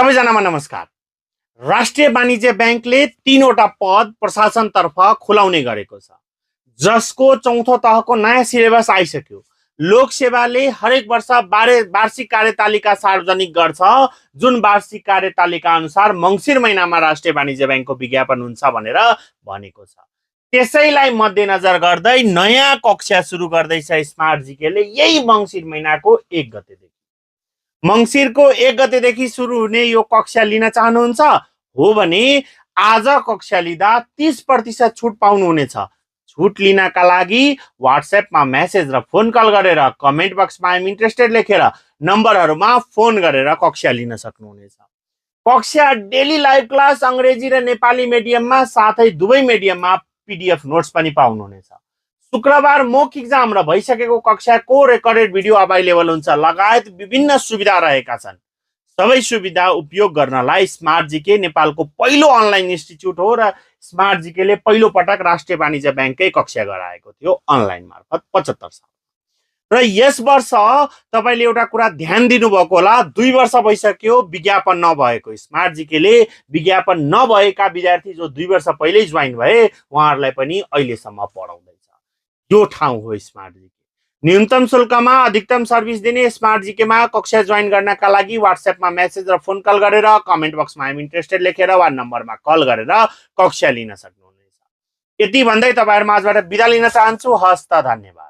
सबैजनामा नमस्कार। राष्ट्रिय वाणिज्य ब्याङ्कले 3वटा पद प्रशासनतर्फ खुलाउने गरेको छ, जसको चौथो तहको नयाँ सिलेबस आइसक्यो। लोकसेवाले हरेक वर्ष वार्षिक कार्यतालिका सार्वजनिक गर्छ, जुन वार्षिक कार्यतालिका अनुसार मङ्सिर महिनामा राष्ट्रिय वाणिज्य ब्याङ्कको विज्ञापन हुन्छ भनेर भनेको छ। त्यसैलाई मध्यनजर गर्दै नयाँ कक्षा सुरु गर्दैछ स्मार्ट जीकेले यही मङ्सिर महिनाको 1 गतेदेखि। मङ्सिरको 1 गतेदेखि सुरु हुने यो कक्षा लिन चाहनुहुन्छ हो भने आज कक्षा लिँदा 30% छुट पाउनुहुनेछ। छुट लिनका लागि व्हाट्सएपमा मेसेज र फोन कल गरेर कमेन्ट बक्समा आइ एम इन्ट्रेस्टेड लेखेर नम्बरहरूमा फोन गरेर कक्षा लिन सक्नुहुनेछ। कक्षा डेली लाइभ क्लास अंग्रेजी र नेपाली मिडियममा साथै दुवै मिडियममा पीडीएफ नोट्स पनि पाउनुहुनेछ। शुक्रबार मोक एक्जाम र भइसकेको कक्षाको रेकर्डेड भिडियो अभाइलेबल हुन्छ, लगायत विभिन्न सुविधा रहेका छन्। सबै सुविधा उपयोग गर्नलाई स्मार्ट जीके नेपालको पहिलो अनलाइन इन्स्टिट्युट हो र स्मार्ट जीकेले पहिलो पटक राष्ट्रिय वाणिज्य ब्याङ्ककै कक्षा गराएको थियो अनलाइन मार्फत 75 साल। र यस वर्ष तपाईले एउटा कुरा ध्यान दिनुभएको होला, 2 वर्ष भइसक्यो विज्ञापन नभएको। स्मार्ट जीकेले विज्ञापन नभएका विद्यार्थी जो 2 वर्ष पहिल्यै जोइन भए उहाँहरूलाई पनि अहिलेसम्म पढाउँदैछ। यो ठाउँ हो स्मार्ट जीके। न्यूनतम शुल्कमा अधिकतम सर्भिस दिने स्मार्ट जीकेमा कक्षा जोइन गर्नका लागि व्हाट्सएपमा मेसेज र फोन कल गरेर कमेन्ट बक्समा आइ एम इन्ट्रेस्टेड लेखेर वा नम्बरमा कल गरेर कक्षा लिन सक्नुहुनेछ। यति भन्दै तपाईहरु माझबाट बिदा लिन चाहन्छु। हस्त, धन्यवाद।